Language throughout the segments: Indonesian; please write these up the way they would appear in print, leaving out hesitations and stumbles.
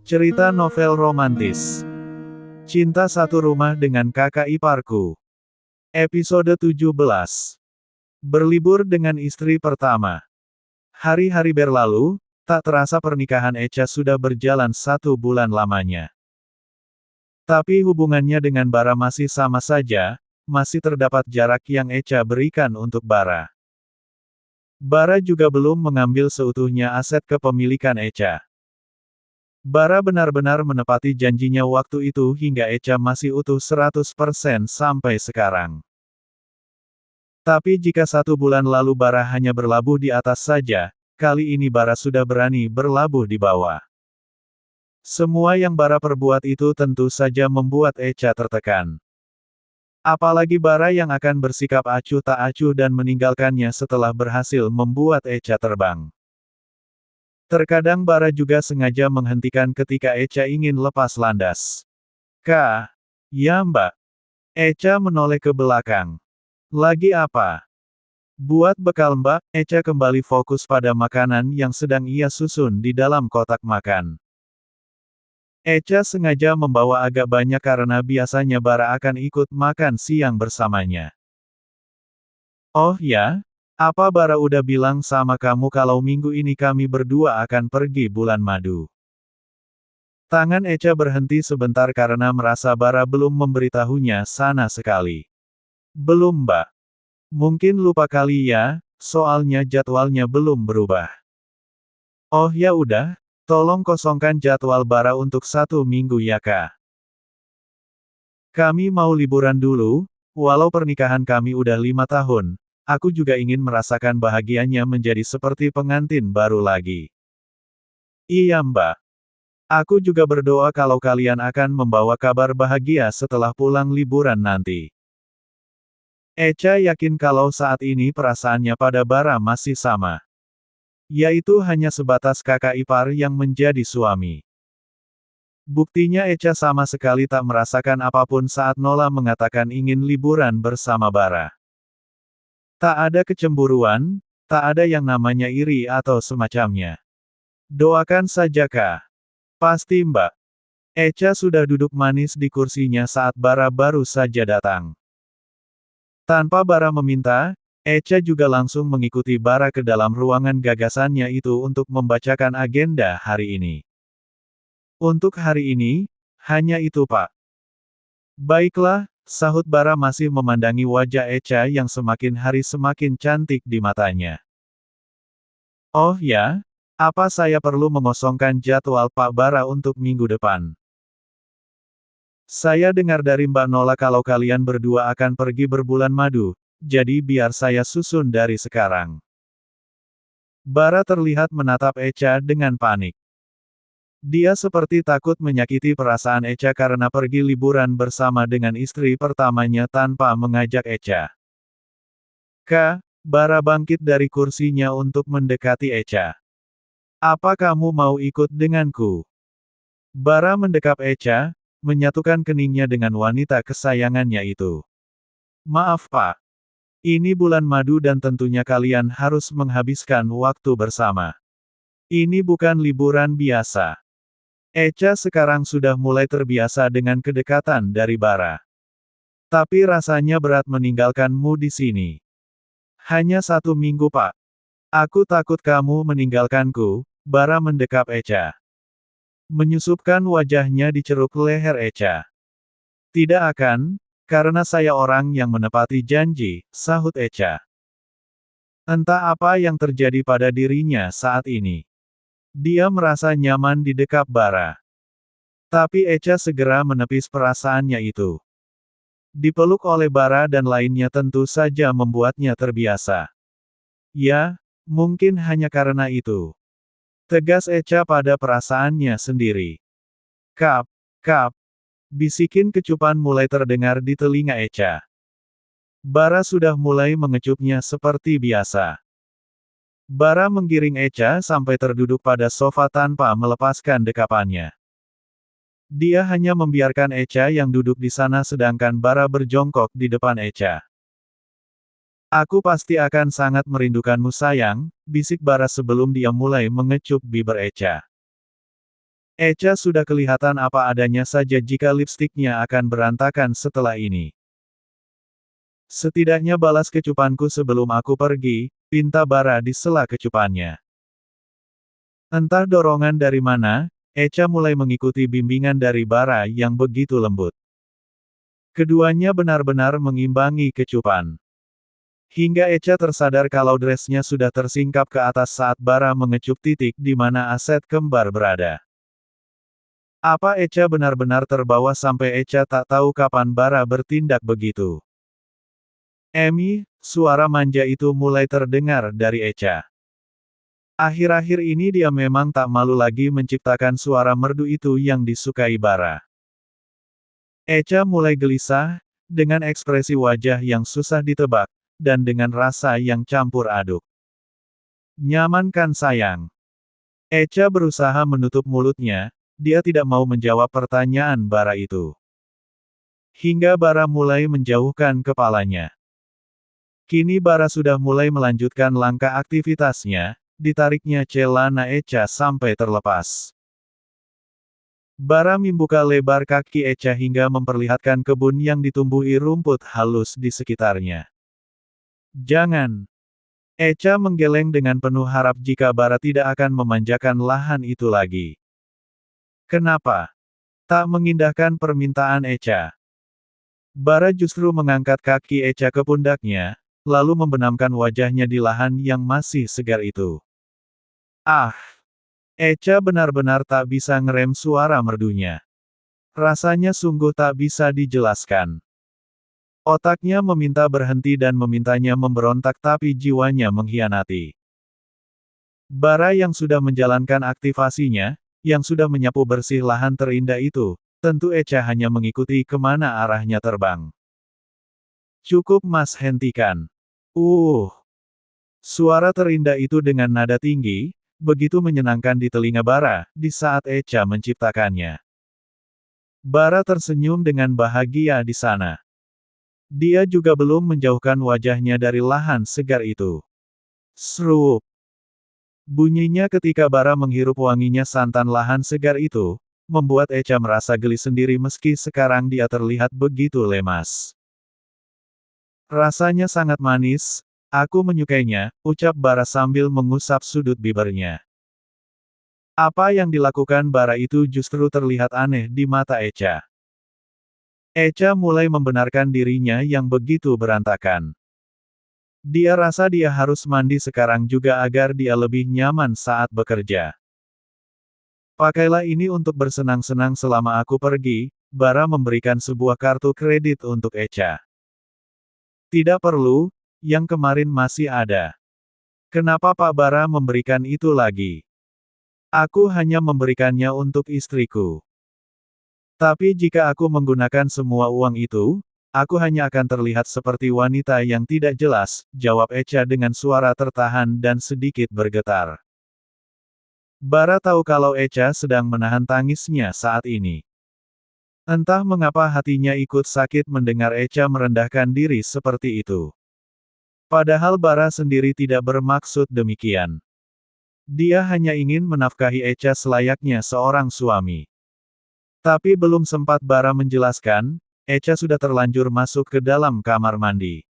Cerita novel romantis. Cinta Satu Rumah dengan Kakak Iparku. Episode 17. Berlibur dengan istri pertama. Hari-hari berlalu, tak terasa pernikahan Echa sudah berjalan 1 bulan lamanya. Tapi hubungannya dengan Bara masih sama saja, masih terdapat jarak yang Echa berikan untuk Bara. Bara juga belum mengambil seutuhnya aset kepemilikan Echa. Bara benar-benar menepati janjinya waktu itu hingga Echa masih utuh 100% sampai sekarang. Tapi jika 1 bulan lalu Bara hanya berlabuh di atas saja, kali ini Bara sudah berani berlabuh di bawah. Semua yang Bara perbuat itu tentu saja membuat Echa tertekan. Apalagi Bara yang akan bersikap acuh tak acuh dan meninggalkannya setelah berhasil membuat Echa terbang. Terkadang Bara juga sengaja menghentikan ketika Echa ingin lepas landas. Kak? Ya mbak. Echa menoleh ke belakang. Lagi apa? Buat bekal mbak, Echa kembali fokus pada makanan yang sedang ia susun di dalam kotak makan. Echa sengaja membawa agak banyak karena biasanya Bara akan ikut makan siang bersamanya. Oh ya? Apa Bara udah bilang sama kamu kalau minggu ini kami berdua akan pergi bulan madu? Tangan Echa berhenti sebentar karena merasa Bara belum memberitahunya sama sekali. Belum mbak. Mungkin lupa kali ya, soalnya jadwalnya belum berubah. Oh ya udah, tolong kosongkan jadwal Bara untuk 1 minggu ya kak. Kami mau liburan dulu, walau pernikahan kami udah 5 tahun. Aku juga ingin merasakan bahagianya menjadi seperti pengantin baru lagi. Iya mbak. Aku juga berdoa kalau kalian akan membawa kabar bahagia setelah pulang liburan nanti. Echa yakin kalau saat ini perasaannya pada Bara masih sama. Yaitu hanya sebatas kakak ipar yang menjadi suami. Buktinya Echa sama sekali tak merasakan apapun saat Nola mengatakan ingin liburan bersama Bara. Tak ada kecemburuan, tak ada yang namanya iri atau semacamnya. Doakan saja kak. Pasti mbak. Echa sudah duduk manis di kursinya saat Bara baru saja datang. Tanpa Bara meminta, Echa juga langsung mengikuti Bara ke dalam ruangan gagasannya itu untuk membacakan agenda hari ini. Untuk hari ini, hanya itu pak. Baiklah, sahut Bara masih memandangi wajah Echa yang semakin hari semakin cantik di matanya. Oh ya? Apa saya perlu mengosongkan jadwal Pak Bara untuk minggu depan? Saya dengar dari Mbak Nola kalau kalian berdua akan pergi berbulan madu, jadi biar saya susun dari sekarang. Bara terlihat menatap Echa dengan panik. Dia seperti takut menyakiti perasaan Echa karena pergi liburan bersama dengan istri pertamanya tanpa mengajak Echa. Kak, Bara bangkit dari kursinya untuk mendekati Echa. Apa kamu mau ikut denganku? Bara mendekap Echa, menyatukan keningnya dengan wanita kesayangannya itu. Maaf pak. Ini bulan madu dan tentunya kalian harus menghabiskan waktu bersama. Ini bukan liburan biasa. Echa sekarang sudah mulai terbiasa dengan kedekatan dari Bara. Tapi rasanya berat meninggalkanmu di sini. Hanya 1 minggu pak. Aku takut kamu meninggalkanku. Bara mendekap Echa. Menyusupkan wajahnya di ceruk leher Echa. Tidak akan, karena saya orang yang menepati janji, sahut Echa. Entah apa yang terjadi pada dirinya saat ini. Dia merasa nyaman di dekap Bara. Tapi Echa segera menepis perasaannya itu. Dipeluk oleh Bara dan lainnya tentu saja membuatnya terbiasa. Ya, mungkin hanya karena itu. Tegas Echa pada perasaannya sendiri. Kap, kap. Bisikin kecupan mulai terdengar di telinga Echa. Bara sudah mulai mengecupnya seperti biasa. Bara menggiring Echa sampai terduduk pada sofa tanpa melepaskan dekapannya. Dia hanya membiarkan Echa yang duduk di sana sedangkan Bara berjongkok di depan Echa. Aku pasti akan sangat merindukanmu sayang, bisik Bara sebelum dia mulai mengecup bibir Echa. Echa sudah kelihatan apa adanya saja jika lipstiknya akan berantakan setelah ini. Setidaknya balas kecupanku sebelum aku pergi, pinta Bara di sela kecupannya. Entah dorongan dari mana, Echa mulai mengikuti bimbingan dari Bara yang begitu lembut. Keduanya benar-benar mengimbangi kecupan. Hingga Echa tersadar kalau dressnya sudah tersingkap ke atas saat Bara mengecup titik di mana aset kembar berada. Apa Echa benar-benar terbawa sampai Echa tak tahu kapan Bara bertindak begitu? Emi, suara manja itu mulai terdengar dari Echa. Akhir-akhir ini dia memang tak malu lagi menciptakan suara merdu itu yang disukai Bara. Echa mulai gelisah, dengan ekspresi wajah yang susah ditebak, dan dengan rasa yang campur aduk. Nyaman kan sayang? Echa berusaha menutup mulutnya, dia tidak mau menjawab pertanyaan Bara itu. Hingga Bara mulai menjauhkan kepalanya. Kini Bara sudah mulai melanjutkan langkah aktivitasnya, ditariknya celana Echa sampai terlepas. Bara membuka lebar kaki Echa hingga memperlihatkan kebun yang ditumbuhi rumput halus di sekitarnya. Jangan. Echa menggeleng dengan penuh harap jika Bara tidak akan memanjakan lahan itu lagi. Kenapa? Tak mengindahkan permintaan Echa. Bara justru mengangkat kaki Echa ke pundaknya, lalu membenamkan wajahnya di lahan yang masih segar itu. Ah! Echa benar-benar tak bisa ngerem suara merdunya. Rasanya sungguh tak bisa dijelaskan. Otaknya meminta berhenti dan memintanya memberontak tapi jiwanya mengkhianati. Bara yang sudah menjalankan aktivasinya, yang sudah menyapu bersih lahan terindah itu, tentu Echa hanya mengikuti kemana arahnya terbang. Cukup Mas, hentikan. Suara terindah itu dengan nada tinggi, begitu menyenangkan di telinga Bara, di saat Echa menciptakannya. Bara tersenyum dengan bahagia di sana. Dia juga belum menjauhkan wajahnya dari lahan segar itu. Srup. Bunyinya ketika Bara menghirup wanginya santan lahan segar itu, membuat Echa merasa geli sendiri meski sekarang dia terlihat begitu lemas. Rasanya sangat manis, aku menyukainya, ucap Bara sambil mengusap sudut bibirnya. Apa yang dilakukan Bara itu justru terlihat aneh di mata Echa. Echa mulai membenarkan dirinya yang begitu berantakan. Dia rasa dia harus mandi sekarang juga agar dia lebih nyaman saat bekerja. Pakailah ini untuk bersenang-senang selama aku pergi, Bara memberikan sebuah kartu kredit untuk Echa. Tidak perlu, yang kemarin masih ada. Kenapa Pak Bara memberikan itu lagi? Aku hanya memberikannya untuk istriku. Tapi jika aku menggunakan semua uang itu, aku hanya akan terlihat seperti wanita yang tidak jelas, jawab Echa dengan suara tertahan dan sedikit bergetar. Bara tahu kalau Echa sedang menahan tangisnya saat ini. Entah mengapa hatinya ikut sakit mendengar Echa merendahkan diri seperti itu. Padahal Bara sendiri tidak bermaksud demikian. Dia hanya ingin menafkahi Echa selayaknya seorang suami. Tapi belum sempat Bara menjelaskan, Echa sudah terlanjur masuk ke dalam kamar mandi.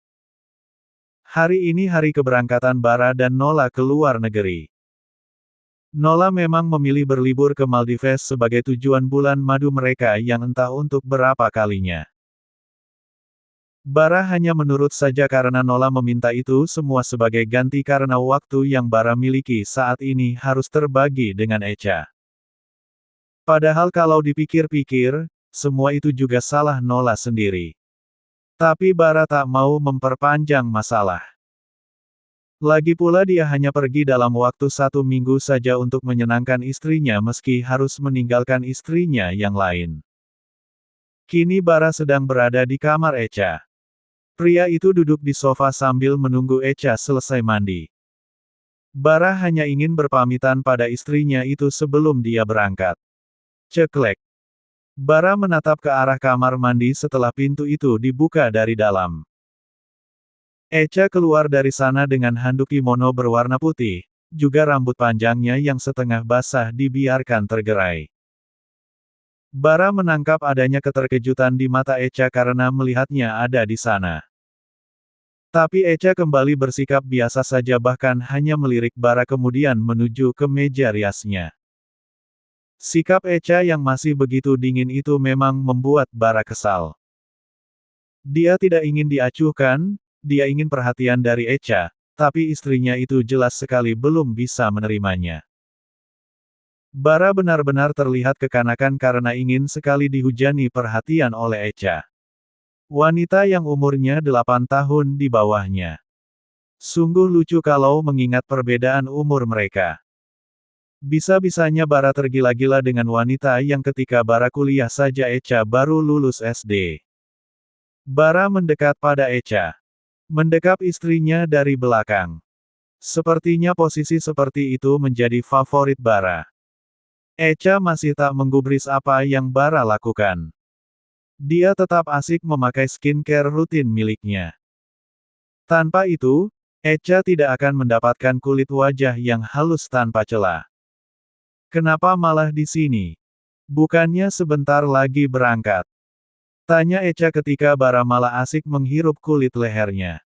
Hari ini hari keberangkatan Bara dan Nola ke luar negeri. Nola memang memilih berlibur ke Maldives sebagai tujuan bulan madu mereka yang entah untuk berapa kalinya. Bara hanya menurut saja karena Nola meminta itu semua sebagai ganti karena waktu yang Bara miliki saat ini harus terbagi dengan Echa. Padahal kalau dipikir-pikir, semua itu juga salah Nola sendiri. Tapi Bara tak mau memperpanjang masalah. Lagi pula dia hanya pergi dalam waktu 1 minggu saja untuk menyenangkan istrinya meski harus meninggalkan istrinya yang lain. Kini Bara sedang berada di kamar Echa. Pria itu duduk di sofa sambil menunggu Echa selesai mandi. Bara hanya ingin berpamitan pada istrinya itu sebelum dia berangkat. Ceklek. Bara menatap ke arah kamar mandi setelah pintu itu dibuka dari dalam. Echa keluar dari sana dengan handuk kimono berwarna putih, juga rambut panjangnya yang setengah basah dibiarkan tergerai. Bara menangkap adanya keterkejutan di mata Echa karena melihatnya ada di sana. Tapi Echa kembali bersikap biasa saja bahkan hanya melirik Bara kemudian menuju ke meja riasnya. Sikap Echa yang masih begitu dingin itu memang membuat Bara kesal. Dia tidak ingin diacuhkan, dia ingin perhatian dari Echa, tapi istrinya itu jelas sekali belum bisa menerimanya. Bara benar-benar terlihat kekanakan karena ingin sekali dihujani perhatian oleh Echa. Wanita yang umurnya 8 tahun di bawahnya. Sungguh lucu kalau mengingat perbedaan umur mereka. Bisa-bisanya Bara tergila-gila dengan wanita yang ketika Bara kuliah saja Echa baru lulus SD. Bara mendekat pada Echa. Mendekap istrinya dari belakang. Sepertinya posisi seperti itu menjadi favorit Bara. Echa masih tak menggubris apa yang Bara lakukan. Dia tetap asik memakai skincare rutin miliknya. Tanpa itu, Echa tidak akan mendapatkan kulit wajah yang halus tanpa celah. Kenapa malah di sini? Bukannya sebentar lagi berangkat? Tanya Echa ketika Bara malah asik menghirup kulit lehernya.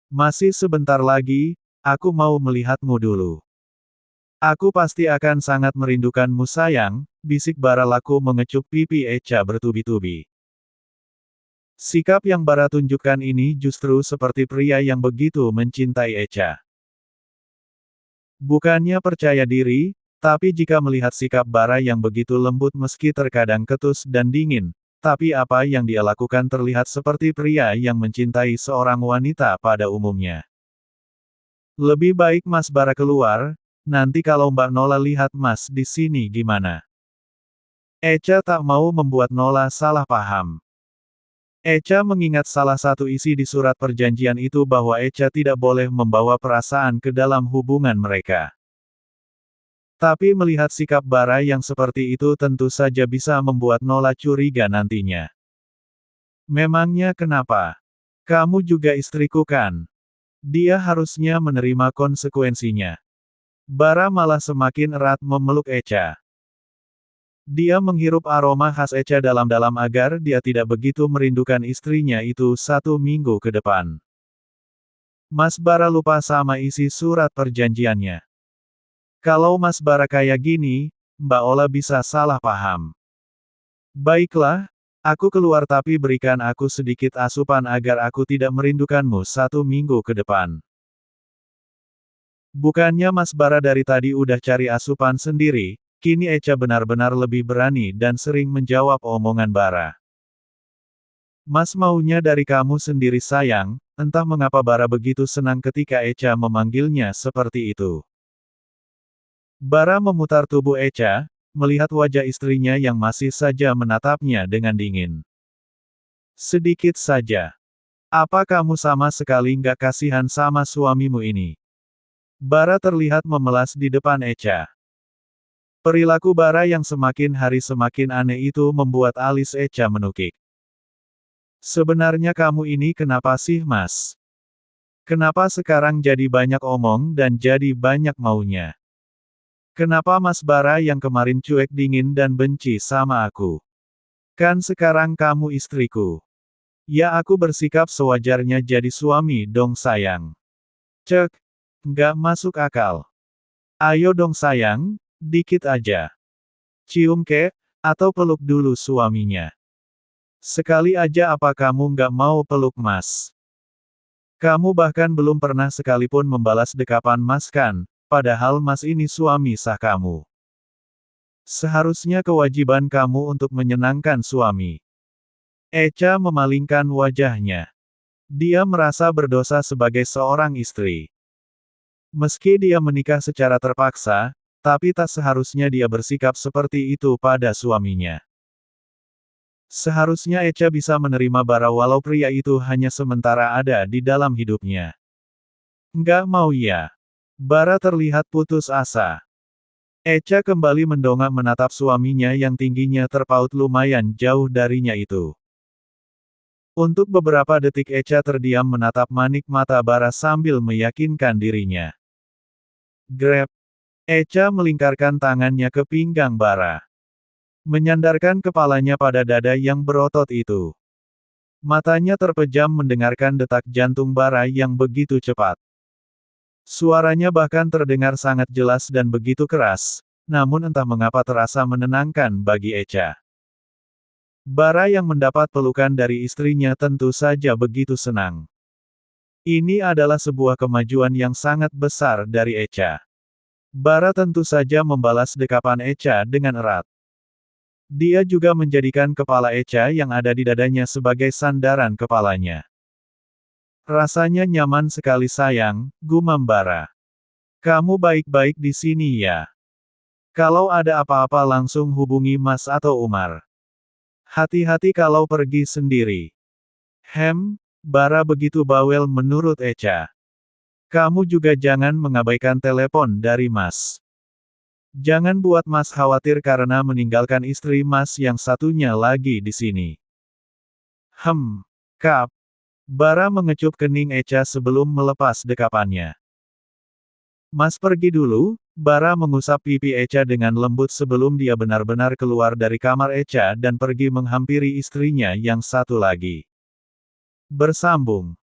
Masih sebentar lagi, aku mau melihatmu dulu. Aku pasti akan sangat merindukanmu sayang, bisik Bara laku mengecup pipi Echa bertubi-tubi. Sikap yang Bara tunjukkan ini justru seperti pria yang begitu mencintai Echa. Bukannya percaya diri, tapi jika melihat sikap Bara yang begitu lembut meski terkadang ketus dan dingin, tapi apa yang dia lakukan terlihat seperti pria yang mencintai seorang wanita pada umumnya. Lebih baik Mas Bara keluar, nanti kalau Mbak Nola lihat Mas di sini gimana? Echa tak mau membuat Nola salah paham. Echa mengingat salah satu isi di surat perjanjian itu bahwa Echa tidak boleh membawa perasaan ke dalam hubungan mereka. Tapi melihat sikap Bara yang seperti itu tentu saja bisa membuat Nola curiga nantinya. Memangnya kenapa? Kamu juga istriku kan? Dia harusnya menerima konsekuensinya. Bara malah semakin erat memeluk Echa. Dia menghirup aroma khas Echa dalam-dalam agar dia tidak begitu merindukan istrinya itu 1 minggu ke depan. Mas Bara lupa sama isi surat perjanjiannya. Kalau Mas Bara kayak gini, Mbak Ola bisa salah paham. Baiklah, aku keluar tapi berikan aku sedikit asupan agar aku tidak merindukanmu 1 minggu ke depan. Bukannya Mas Bara dari tadi udah cari asupan sendiri, kini Echa benar-benar lebih berani dan sering menjawab omongan Bara. Mas maunya dari kamu sendiri sayang, entah mengapa Bara begitu senang ketika Echa memanggilnya seperti itu. Bara memutar tubuh Echa, melihat wajah istrinya yang masih saja menatapnya dengan dingin. Sedikit saja. Apa kamu sama sekali nggak kasihan sama suamimu ini? Bara terlihat memelas di depan Echa. Perilaku Bara yang semakin hari semakin aneh itu membuat alis Echa menukik. Sebenarnya kamu ini kenapa sih Mas? Kenapa sekarang jadi banyak omong dan jadi banyak maunya? Kenapa Mas Bara yang kemarin cuek dingin dan benci sama aku? Kan sekarang kamu istriku. Ya aku bersikap sewajarnya jadi suami dong sayang. Cek. Nggak masuk akal. Ayo dong sayang, dikit aja. Cium kek, atau peluk dulu suaminya. Sekali aja apa kamu nggak mau peluk Mas? Kamu bahkan belum pernah sekalipun membalas dekapan Mas kan, padahal Mas ini suami sah kamu. Seharusnya kewajiban kamu untuk menyenangkan suami. Echa memalingkan wajahnya. Dia merasa berdosa sebagai seorang istri. Meski dia menikah secara terpaksa, tapi tak seharusnya dia bersikap seperti itu pada suaminya. Seharusnya Echa bisa menerima Bara walau pria itu hanya sementara ada di dalam hidupnya. Nggak mau ya. Bara terlihat putus asa. Echa kembali mendongak menatap suaminya yang tingginya terpaut lumayan jauh darinya itu. Untuk beberapa detik Echa terdiam menatap manik mata Bara sambil meyakinkan dirinya. Grab. Echa melingkarkan tangannya ke pinggang Bara. Menyandarkan kepalanya pada dada yang berotot itu. Matanya terpejam mendengarkan detak jantung Bara yang begitu cepat. Suaranya bahkan terdengar sangat jelas dan begitu keras, namun entah mengapa terasa menenangkan bagi Echa. Bara yang mendapat pelukan dari istrinya tentu saja begitu senang. Ini adalah sebuah kemajuan yang sangat besar dari Echa. Bara tentu saja membalas dekapan Echa dengan erat. Dia juga menjadikan kepala Echa yang ada di dadanya sebagai sandaran kepalanya. Rasanya nyaman sekali sayang, gumam Bara. Kamu baik-baik di sini ya. Kalau ada apa-apa langsung hubungi Mas atau Umar. Hati-hati kalau pergi sendiri. Bara begitu bawel menurut Echa. Kamu juga jangan mengabaikan telepon dari Mas. Jangan buat Mas khawatir karena meninggalkan istri Mas yang satunya lagi di sini. Kap. Bara mengecup kening Echa sebelum melepas dekapannya. Mas pergi dulu, Bara mengusap pipi Echa dengan lembut sebelum dia benar-benar keluar dari kamar Echa dan pergi menghampiri istrinya yang satu lagi. Bersambung.